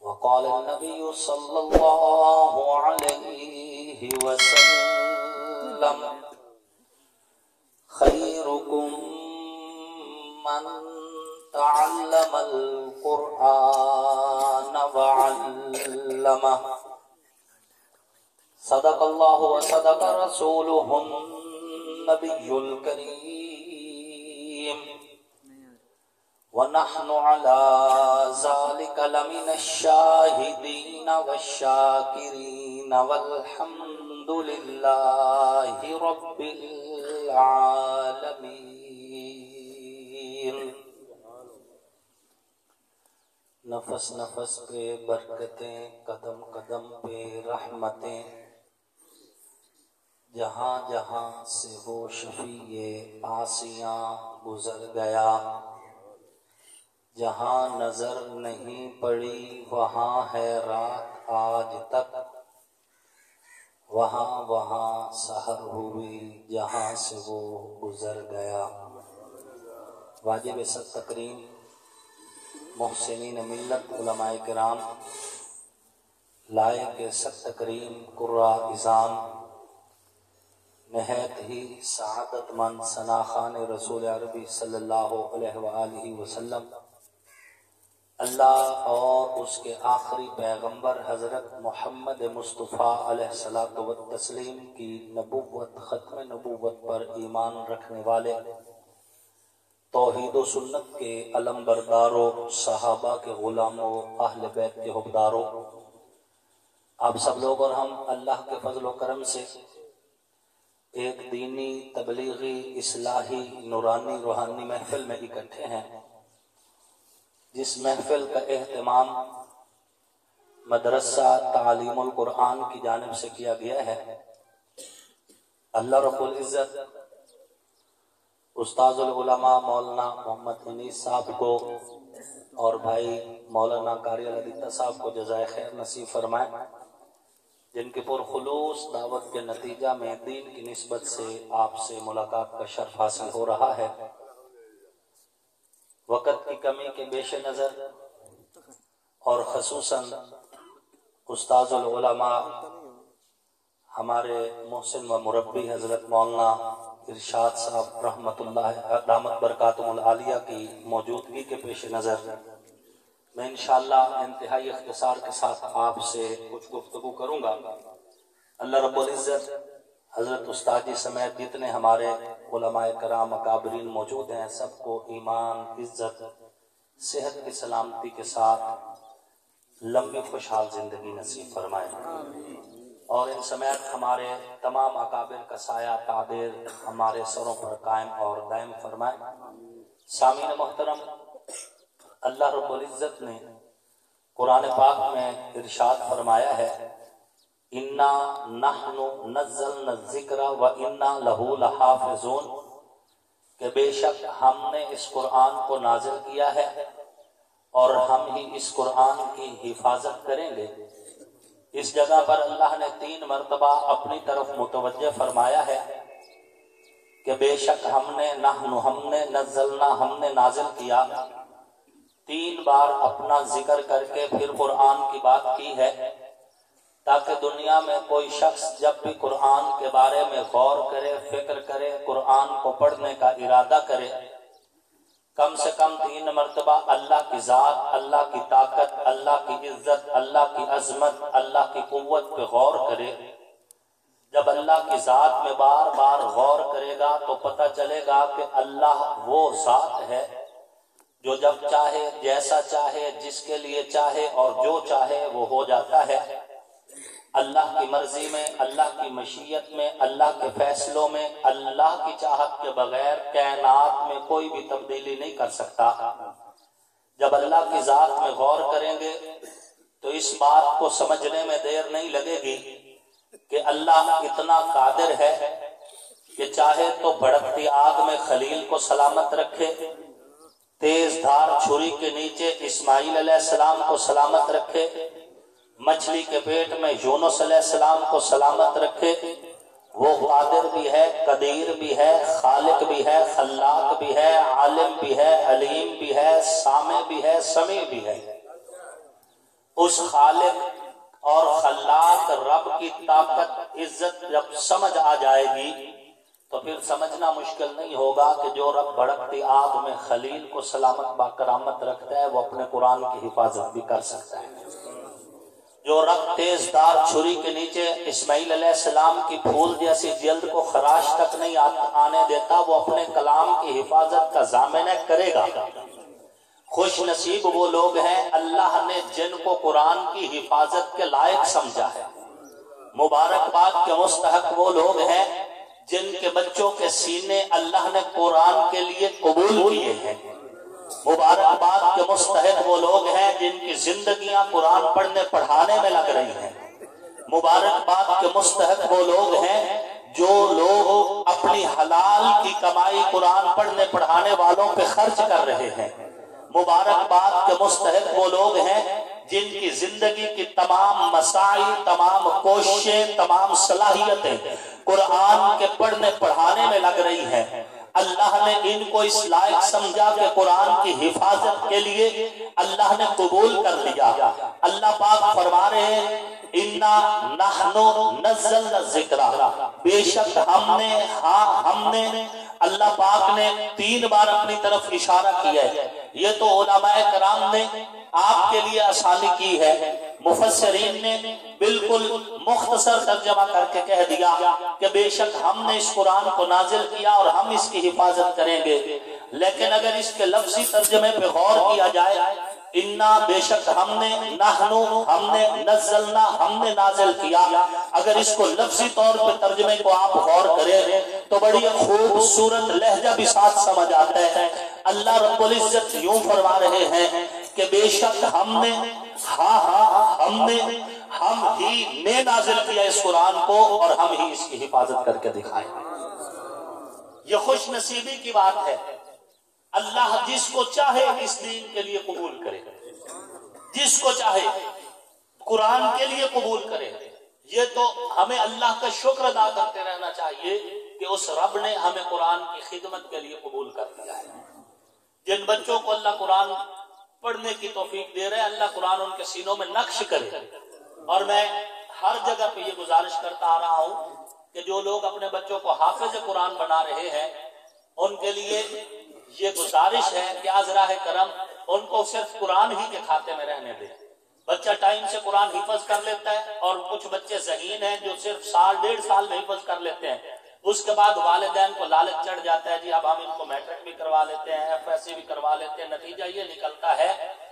وقال النبي صلى الله عليه وسلم خيركم من تعلم القرآن وعلمه صدق الله وصدق رسوله النبي الكريم ونحن على ذلك لمن الشاهدين والشاكرين والحمد لله رب العالمين۔ نفس نفس پہ برکتیں، قدم قدم پہ رحمتیں، جہاں جہاں سے وہ شفیع آسیاں گزر گیا، جہاں نظر نہیں پڑی وہاں ہے رات آج تک، وہاں وہاں سحر ہوئی جہاں سے وہ گزر گیا۔ واجب صد تکریم محسنین ملت علماء کرام، لائق صد تکریم قرہ اعظام، نہایت ہی سعادت مند ثناخوان رسول عربی صلی اللہ علیہ وآلہ وسلم، اللہ اور اس کے آخری پیغمبر حضرت محمد مصطفیٰ علیہ الصلوۃ والتسلیم کی نبوت، ختم نبوت پر ایمان رکھنے والے، توحید و سنت کے علم برداروں، صحابہ کے غلاموں، اہل بیت کے حقداروں، آپ سب لوگ اور ہم اللہ کے فضل و کرم سے ایک دینی، تبلیغی، اصلاحی، نورانی، روحانی محفل میں اکٹھے ہیں، جس محفل کا اہتمام مدرسہ تعلیم القرآن کی جانب سے کیا گیا ہے۔ اللہ رب العزت استاذ العلماء مولانا محمد انیس صاحب کو اور بھائی مولانا قاری الحدیث صاحب کو جزائے خیر نصیب فرمائے، جن کے پرخلوص دعوت کے نتیجہ میں دین کی نسبت سے آپ سے ملاقات کا شرف حاصل ہو رہا ہے۔ وقت کی کمی کے پیش نظر اور خصوصاً استاذ العلماء ہمارے محسن و مربی حضرت مولانا ارشاد صاحب رحمت اللہ دامت برکاتہم العالیہ کی موجودگی کے پیش نظر میں انشاءاللہ انتہائی اختصار کے ساتھ آپ سے کچھ گفتگو کروں گا۔ اللہ رب العزت حضرت استاد جی سمیت جتنے ہمارے علماء کرام اکابرین موجود ہیں، سب کو ایمان، عزت، صحت کی سلامتی کے ساتھ لمبی خوشحال زندگی نصیب فرمائے، اور ان سمیت ہمارے تمام اکابر کا سایہ تعبیر ہمارے سروں پر قائم اور دائم فرمائے۔ سامعین محترم، اللہ رب العزت نے قرآن پاک میں ارشاد فرمایا ہے اِنَّا نَحْنُ نَزَّلْنَا الذِّكْرَ وَإِنَّا لَهُ لَحَافِظُونَ، کہ بے شک ہم نے اس قرآن کو نازل کیا ہے اور ہم ہی اس قرآن کی حفاظت کریں گے۔ اس جگہ پر اللہ نے 3 مرتبہ اپنی طرف متوجہ فرمایا ہے کہ بے شک ہم نے نزلنا، ہم نے نازل کیا، 3 بار اپنا ذکر کر کے پھر قرآن کی بات کی ہے، تاکہ دنیا میں کوئی شخص جب بھی قرآن کے بارے میں غور کرے، فکر کرے، قرآن کو پڑھنے کا ارادہ کرے، کم سے کم 3 مرتبہ اللہ کی ذات، اللہ کی طاقت، اللہ کی عزت، اللہ کی عظمت، اللہ کی قوت پہ غور کرے۔ جب اللہ کی ذات میں بار بار غور کرے گا تو پتہ چلے گا کہ اللہ وہ ذات ہے جو جب چاہے، جیسا چاہے، جس کے لیے چاہے اور جو چاہے وہ ہو جاتا ہے۔ اللہ کی مرضی میں، اللہ کی مشیت میں، اللہ کے فیصلوں میں، اللہ کی چاہت کے بغیر کائنات میں کوئی بھی تبدیلی نہیں کر سکتا۔ جب اللہ کی ذات میں غور کریں گے تو اس بات کو سمجھنے میں دیر نہیں لگے گی کہ اللہ اتنا قادر ہے کہ چاہے تو بھڑکتی آگ میں خلیل کو سلامت رکھے، تیز دھار چھری کے نیچے اسماعیل علیہ السلام کو سلامت رکھے، مچھلی کے پیٹ میں یونس علیہ السلام کو سلامت رکھے، وہ قادر بھی ہے، قدیر بھی ہے، خالق بھی ہے، خلاق بھی ہے، عالم بھی ہے، علیم بھی ہے، سامع بھی ہے، سمیع بھی ہے۔ اس خالق اور خلاق رب کی طاقت عزت جب سمجھ آ جائے گی تو پھر سمجھنا مشکل نہیں ہوگا کہ جو رب بھڑکتی آگ میں خلیل کو سلامت باکرامت رکھتا ہے وہ اپنے قرآن کی حفاظت بھی کر سکتا ہے۔ جو رب تیز دار چھری کے نیچے اسماعیل علیہ السلام کی پھول جیسی جلد کو خراش تک نہیں آنے دیتا وہ اپنے کلام کی حفاظت کا ضامنہ کرے گا۔ خوش نصیب وہ لوگ ہیں اللہ نے جن کو قرآن کی حفاظت کے لائق سمجھا ہے۔ مبارکباد کے مستحق وہ لوگ ہیں جن کے بچوں کے سینے اللہ نے قرآن کے لیے قبول کیے ہیں۔ مبارکباد کے مستحق وہ لوگ ہیں جن کی زندگیاں قرآن پڑھنے پڑھانے میں لگ رہی ہیں۔ مبارکباد کے مستحق وہ لوگ ہیں جو لوگ اپنی حلال کی کمائی قرآن پڑھنے پڑھانے والوں پہ خرچ کر رہے ہیں۔ مبارکباد کے مستحق وہ لوگ ہیں جن کی زندگی کی تمام مسائل، تمام کوششیں، تمام صلاحیتیں قرآن کے پڑھنے پڑھانے میں لگ رہی ہیں۔ اللہ نے ان کو اس لائق سمجھا کہ قرآن کی حفاظت کے لیے اللہ نے قبول کر لیا۔ اللہ پاک فرما رہے ہیں اِنَّا نَحْنُ نَزَّلْنَا الذِّكْرَ، بے شک ہم نے اللہ پاک نے 3 بار اپنی طرف اشارہ کیا ہے۔ یہ تو علماء کرام نے آپ کے لیے آسانی کی ہے، مفسرین نے بالکل مختصر ترجمہ کر کے کہہ دیا کہ بے شک ہم نے اس قرآن کو نازل کیا اور ہم اس کی حفاظت کریں گے۔ لیکن اگر اس کے لفظی ترجمے پہ غور کیا جائے، انا بے شک ہم نے، نحنو ہم نے، نزلنا ہم نے نازل کیا، اگر اس کو لفظی طور پہ ترجمے کو آپ غور کریں تو بڑی خوبصورت لہجہ بھی ساتھ سمجھ آتا ہے۔ اللہ رب العزت یوں فرما رہے ہیں کہ بے شک ہم نے، ہم ہی نے نازل کیا اس قرآن کو اور ہم ہی اس کی حفاظت کر کے دکھائیں۔ یہ خوش نصیبی کی بات ہے۔ اللہ جس کو چاہے اس دین کے لیے قبول کرے، جس کو چاہے قرآن کے لیے قبول کرے۔ یہ تو ہمیں اللہ کا شکر ادا کرتے رہنا چاہیے کہ اس رب نے ہمیں قرآن کی خدمت کے لیے قبول کر دیا ہے۔ جن بچوں کو اللہ قرآن پڑھنے کی توفیق دے رہے، اللہ قرآن ان کے سینوں میں نقش کرے۔ اور میں ہر جگہ پہ یہ گزارش کرتا آ رہا ہوں کہ جو لوگ اپنے بچوں کو حافظ قرآن بنا رہے ہیں ان کے لیے یہ گزارش ہے کہ ازراہ کرم ان کو صرف قرآن ہی کے کھاتے میں رہنے دیں۔ بچہ ٹائم سے قرآن حفظ کر لیتا ہے، اور کچھ بچے ذہین ہیں جو صرف 1.5 سال میں حفظ کر لیتے ہیں۔ اس کے بعد والدین کو لالچ چڑھ جاتا ہے، جی اب ہم ان کو میٹرک بھی کروا لیتے ہیں، FSC بھی کروا لیتے ہیں۔ نتیجہ یہ نکلتا ہے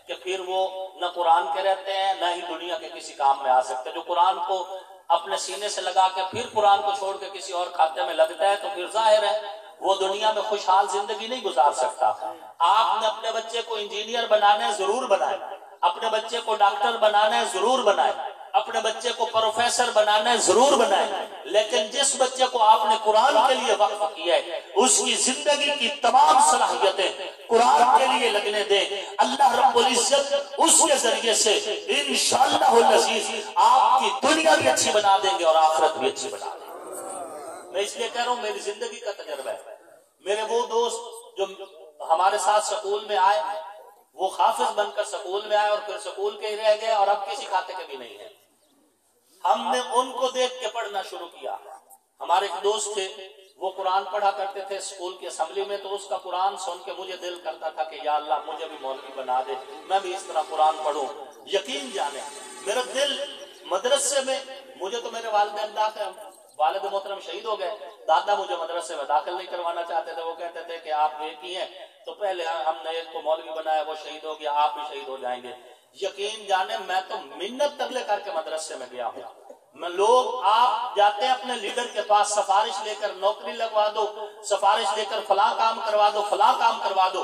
کہ پھر وہ نہ قرآن کے رہتے ہیں نہ ہی دنیا کے کسی کام میں آ سکتے۔ جو قرآن کو اپنے سینے سے لگا کے پھر قرآن کو چھوڑ کے کسی اور کھاتے میں لگتا ہے تو پھر ظاہر ہے وہ دنیا میں خوشحال زندگی نہیں گزار سکتا۔ آپ نے اپنے بچے کو انجینئر بنانا ہے، ضرور بنائیں۔ اپنے بچے کو ڈاکٹر بنانا ہے، ضرور بنائیں۔ اپنے بچے کو پروفیسر بنانا ہے، ضرور بنائیں۔ لیکن جس بچے کو آپ نے قرآن کے لیے وقف کیا ہے اس کی زندگی کی تمام صلاحیتیں قرآن کے لیے لگنے دیں۔ اللہ رب العزت اس کے ذریعے سے انشاءاللہ العزیز آپ کی دنیا بھی اچھی بنا دیں گے اور آخرت بھی اچھی بنا دیں گے۔ میں اس لیے کہہ رہا ہوں، میری زندگی کا تجربہ ہے۔ میرے وہ دوست جو ہمارے ساتھ سکول میں آئے وہ حافظ بن کر سکول میں آئے اور پھر سکول کے ہی رہ گئے اور اب کسی کھاتے کے بھی نہیں ہیں۔ ہم نے ان کو دیکھ کے پڑھنا شروع کیا۔ ہمارے ایک دوست تھے، وہ قرآن پڑھا کرتے تھے اسکول کی اسمبلی میں، تو اس کا قرآن سن کے مجھے دل کرتا تھا کہ یا اللہ مجھے بھی مولوی بنا دے، میں بھی اس طرح قرآن پڑھوں۔ یقین جانے میرا دل مدرسے میں، مجھے تو میرے والد محترم شہید ہو گئے، دادا مجھے مدرسے میں داخل نہیں کروانا چاہتے تھے۔ وہ کہتے تھے کہ آپ ایک ہی ہیں، تو پہلے ہم نے ایک کو مولوی بنایا، وہ شہید ہو گیا، آپ بھی شہید ہو جائیں گے۔ یقین جانے میں تو منت تگلے کر کے مدرسے میں گیا ہوں۔ میں لوگ آپ جاتے ہیں اپنے لیڈر کے پاس سفارش لے کر نوکری لگوا دو، سفارش لے کر فلاں کام کروا دو، فلاں کام کروا دو۔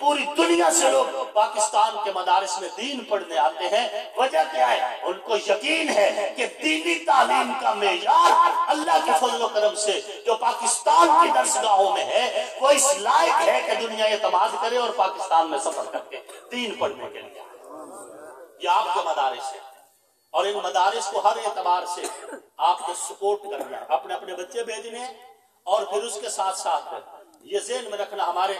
پوری دنیا سے لوگ پاکستان کے مدارس میں دین پڑھنے آتے ہیں. وجہ کیا ہے؟ ان کو یقین ہے کہ دینی تعلیم کا معیار اللہ کے فضل و کرم سے جو پاکستان کی درسگاہوں میں ہے وہ اس لائق ہے کہ دنیا اعتماد کرے اور پاکستان میں سفر کر کے دین پڑھنے کے لیے. یہ آپ کے مدارس ہیں اور ان مدارس کو ہر اعتبار سے آپ کو سپورٹ کرنا ہے, اپنے اپنے بچے بھیجنے ہیں. اور پھر اس کے ساتھ ساتھ یہ ذہن میں رکھنا, ہمارے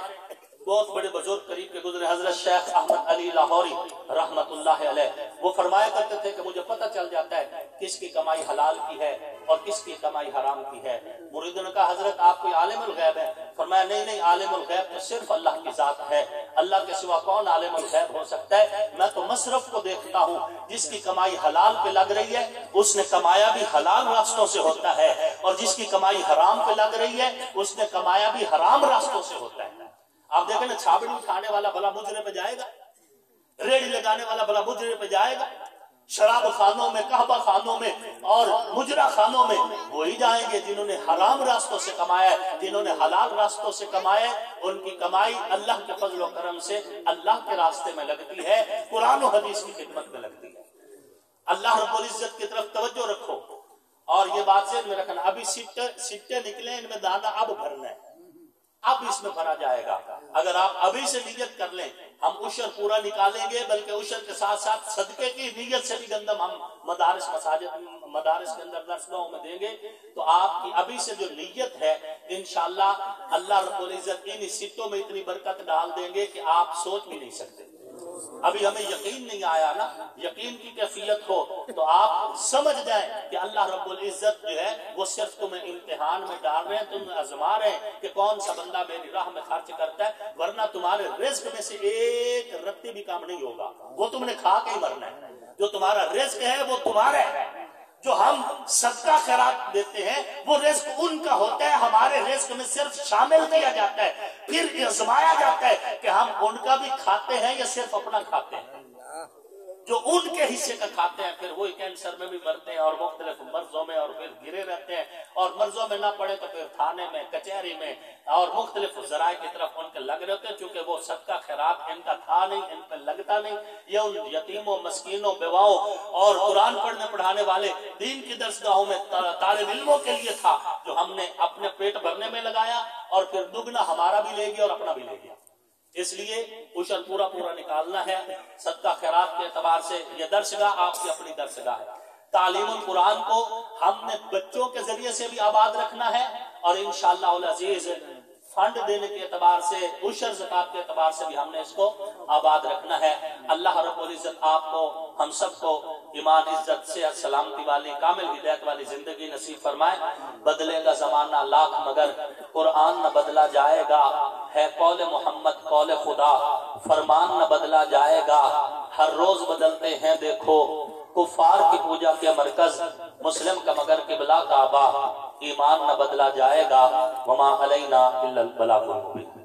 بہت بڑے بزرگ قریب کے گزرے حضرت شیخ احمد علی لاہوری رحمت اللہ علیہ, وہ فرمایا کرتے تھے کہ مجھے پتہ چل جاتا ہے کس کی کمائی حلال کی ہے اور کس کی کمائی حرام کی ہے. مریدوں نے کہا حضرت آپ کوئی عالم الغیب ہے؟ فرمایا نہیں, عالم الغیب تو صرف اللہ کی ذات ہے, اللہ کے سوا کون عالم الغیب ہو سکتا ہے. میں تو مصرف کو دیکھتا ہوں, جس کی کمائی حلال پہ لگ رہی ہے اس نے کمایا بھی حلال راستوں سے ہوتا ہے, اور جس کی کمائی حرام پہ لگ رہی ہے اس نے کمایا بھی حرام راستوں سے ہوتا ہے. آپ دیکھیں نا, چھابڑی اٹھانے والا بھلا مجرے پہ جائے گا, ریڑھی لگانے والا بھلا مجرے پہ جائے گا, شراب خانوں میں, قہوہ خانوں میں اور مجرا خانوں میں وہی جائیں گے جنہوں نے حرام راستوں سے کمایا ہے. جنہوں نے حلال راستوں سے کمایا ہے ان کی کمائی اللہ کے فضل و کرم سے اللہ کے راستے میں لگتی ہے, قرآن و حدیث کی خدمت میں لگتی ہے. اللہ رب العزت کی طرف توجہ رکھو. اور یہ بات ذہن میں رکھنا, ابھی سٹے نکلے, ان میں دانا اب بھرنا ہے, اب اس میں بھرا جائے گا. اگر آپ ابھی سے نیت کر لیں ہم عشر پورا نکالیں گے, بلکہ عشر کے ساتھ ساتھ صدقے کی نیت سے بھی گندم ہم مدارس کے اندر درسگاہوں میں دیں گے. تو آپ کی ابھی سے جو نیت ہے انشاءاللہ اللہ رب العزت ان سٹوں میں اتنی برکت ڈال دیں گے کہ آپ سوچ بھی نہیں سکتے. ابھی ہمیں یقین نہیں آیا نا, یقین کی کیفیت ہو تو آپ سمجھ جائیں کہ اللہ رب العزت جو ہے وہ صرف تمہیں امتحان میں ڈال رہے ہیں, تمہیں آزما رہے ہیں کہ کون سا بندہ میری راہ میں خرچ کرتا ہے, ورنہ تمہارے رزق میں سے ایک رتی بھی کام نہیں ہوگا, وہ تم نے کھا کے ہی مرنا ہے. جو تمہارا رزق ہے وہ تمہارا ہے, جو ہم صدقہ خیرات دیتے ہیں وہ رزق ان کا ہوتا ہے, ہمارے رزق میں صرف شامل کیا جاتا ہے, پھر آزمایا جاتا ہے کہ ہم ان کا بھی کھاتے ہیں یا صرف اپنا کھاتے ہیں. جو ان کے حصے کا کھاتے ہیں پھر وہی کینسر میں بھی مرتے ہیں اور مختلف مرضوں میں اور پھر گرے رہتے ہیں, اور مرضوں میں نہ پڑے تو پھر تھانے میں, کچہری میں اور مختلف ذرائع کی طرف ان کے لگ رہے ہوتے ہیں, چونکہ وہ صدقہ خیرات ان کا تھا نہیں, ان پہ لگتا نہیں. یہ ان یتیموں, مسکینوں, بیواؤں اور قرآن پڑھنے پڑھانے والے دین کی درسگاہوں میں طالب علموں کے لیے تھا, جو ہم نے اپنے پیٹ بھرنے میں لگایا اور پھر دگنا ہمارا بھی لے گیا اور اپنا بھی لے گیا. اس لیے عشر پورا نکالنا ہے. صدقہ خیرات کے اعتبار سے یہ درسگاہ آپ کی اپنی درسگاہ ہے. تعلیم القرآن کو ہم نے بچوں کے ذریعے سے بھی آباد رکھنا ہے, اور انشاءاللہ العزیز فنڈ دینے کے اعتبار سے, عشر زکات کے اعتبار سے بھی ہم نے اس کو آباد رکھنا ہے. اللہ رب العزت آپ کو, ہم سب کو ایمان, عزت, صحت, سلامتی والی, کامل ہدایت والی زندگی نصیب فرمائے. بدلے گا زمانہ لاکھ مگر قرآن نہ بدلا جائے گا, ہے قول محمد قول خدا, فرمان نہ بدلا جائے گا. ہر روز بدلتے ہیں دیکھو کفار کی پوجا کے مرکز, مسلم کا مگر قبلہ کعبہ, ایمان نہ بدلا جائے گا. وما علینا الا البلاغ المبین.